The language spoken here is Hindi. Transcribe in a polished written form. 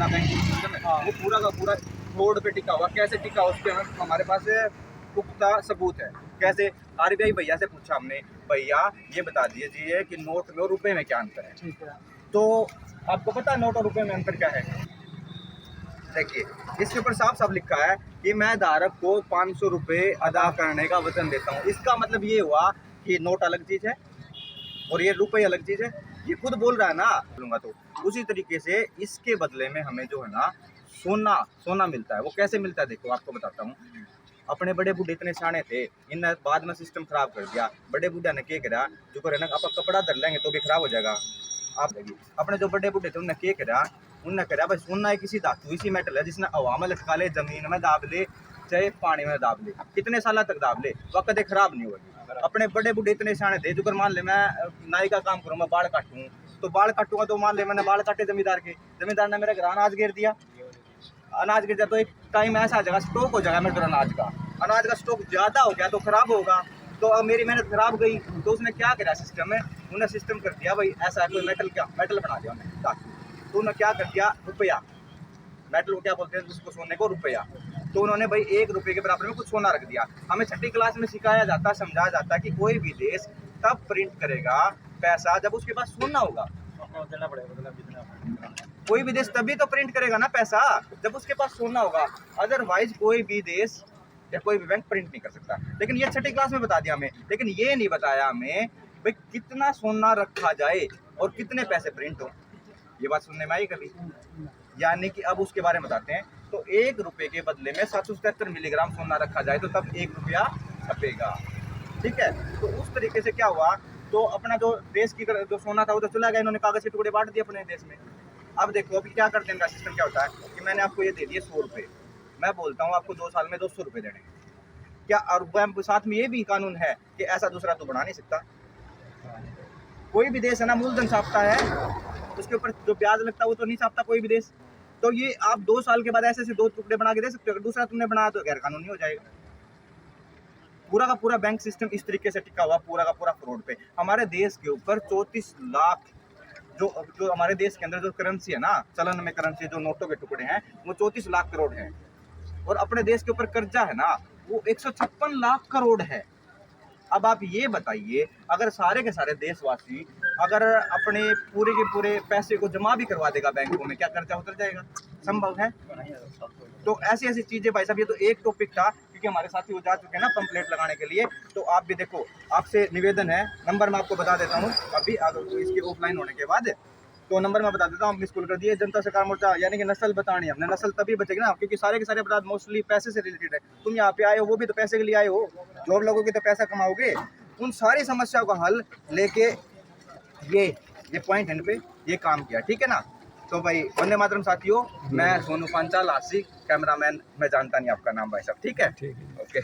ना बैंकिंग सिस्टम है, वो पूरा का पूरा फ्रॉड पे टिका हुआ। कैसे टिका, उस पे हमारे पास पुख्ता सबूत है। कैसे? आरबीआई भैया से पूछा हमने, भैया ये बता दीजिए कि नोट में और रुपए में क्या अंतर है। ठीक है। तो आपको पता है नोट और रुपए में अंतर क्या है? देखिए, इसके ऊपर साफ साफ लिखा है कि मैं धारक को 500 रुपये अदा करने का वचन देता हूँ। इसका मतलब ये हुआ कि नोट अलग चीज़ है और ये रुपये अलग चीज़ है। ये खुद बोल रहा है ना, बोलूँगा तो उसी तरीके से इसके बदले में हमें जो है ना सोना मिलता है। वो कैसे मिलता है देखो, आपको बताता हूँ। अपने बड़े बूढ़े इतने सियाने थे, इन बाद में सिस्टम खराब कर दिया। बड़े बूढ़ा ने क्या करा, जो करे ना आप कपड़ा धर लेंगे तो भी खराब हो जाएगा। आप देखिए, अपने जो बड़े बूढ़े थे उन्हें क्या करा, उनने करा भाई सोना एक किसी धातु इसी मेटल है जिसने हवा में लटका ले, जमीन में दाब ले, चाहे पानी में दाब ले, कितने साल तक दाब ले, वह कदे खराब नहीं होगी। अपने बड़े बूढ़े इतने सियाने थे, जो कर मान ले मैं नाई का काम करूँ, मैं बाल काटूँ, तो बाल काटूंगा तो मान ले मैंने बाल काटे जमींदार ने मेरे घर अनाज गिर दिया। अनाज गिर जाए तो एक टाइम ऐसा आ जाएगा, स्टॉक हो जाएगा मेरे घर अनाज का स्टॉक ज़्यादा हो गया तो खराब होगा। तो अब मेरी मेहनत खराब गई, तो उसने क्या करा सिस्टम में, उन्हें सिस्टम कर दिया भाई ऐसा कोई मेटल बना दिया उन्हें धातु। तो उन्होंने क्या कर दिया, रुपया, मेटल को क्या बोलते हैं जिसको सोने को, रुपया। तो उन्होंने भाई 1 रुपये के बराबर में कुछ सोना रख दिया। हमें छठी क्लास में सिखाया जाता, समझाया जाता कि कोई भी देश तब प्रिंट करेगा पैसा जब उसके पास सोना होगा। कोई भी देश तभी तो प्रिंट करेगा ना पैसा जब उसके पास सोना होगा, अदरवाइज कोई भी देश या कोई भी बैंक प्रिंट नहीं कर सकता। लेकिन ये छठी क्लास में बता दिया हमें, लेकिन ये नहीं बताया हमें भाई कितना सोना रखा जाए और कितने पैसे प्रिंट हो। ये बात सुनने में आई कभी? यानी कि अब उसके बारे में बताते हैं। तो 1 रुपये के बदले में 777 मिलीग्राम सोना रखा जाए तो तब 1 रुपया छपेगा। ठीक है, तो उस तरीके से क्या हुआ, तो अपना जो देश की जो सोना था वो तो चला गया, इन्होंने कागज के टुकड़े बांट दिए अपने देश में। अब देखो अभी क्या करते हैं, इनका सिस्टम क्या होता है कि मैंने आपको ये दे दिए 100 रुपये, मैं बोलता हूँ आपको 2 साल में 200 रुपये देने क्या, और साथ में ये भी कानून है कि ऐसा दूसरा तो बना नहीं सकता। कोई भी देश है ना मूलधन छापता है, उसके ऊपर जो ब्याज लगता है वो तो नहीं छापता कोई भी देश। तो ये आप 2 साल के बाद ऐसे 2 टुकड़े बना के दे सकते हो, अगर दूसरा तुमने बनाया तो गैर कानूनी हो जाएगा। पूरा का पूरा बैंक सिस्टम इस तरीके से टिका हुआ, पूरा का पूरा फ्रॉड पे। हमारे देश के ऊपर 34 लाख जो हमारे देश के अंदर जो करेंसी है ना, चलन में करेंसी जो नोटों के टुकड़े हैं वो 34 लाख करोड़ है। और अपने देश के ऊपर कर्जा है ना वो 156 लाख करोड़ है। अब आप ये बताइए, अगर सारे के सारे देशवासी अगर अपने पूरे के पूरे पैसे को जमा भी करवा देगा बैंकों में, क्या कर्जा उतर जाएगा? संभव है? तो ऐसी ऐसी चीजें भाई साहब, ये तो एक टॉपिक था क्योंकि हमारे साथी वो जा चुके हैं ना पंपलेट लगाने के लिए। तो आप भी देखो, आपसे निवेदन है, नंबर मैं आपको बता देता हूँ अभी अगर इसके ऑफलाइन होने के बाद, तो नंबर मैं बता देता हूँ, मिस कॉल कर दिए। जनता सरकार मोर्चा यानी कि नस्ल बतानी है हमने, नस्ल तभी बचेगी ना क्योंकि सारे के सारे अपराध मोस्टली पैसे से रिलेटेड है। तुम यहाँ पे आए हो वो भी तो पैसे के लिए आए हो, जॉब लोगोगे तो पैसा कमाओगे। उन सारी समस्याओं का हल लेके ये पॉइंट एंड पे ये काम किया, ठीक है ना। तो भाई वंदे मातरम साथियों, मैं सोनू पांचाल आशिक कैमरामैन, मैं जानता नहीं आपका नाम भाई साहब, ठीक है? ओके।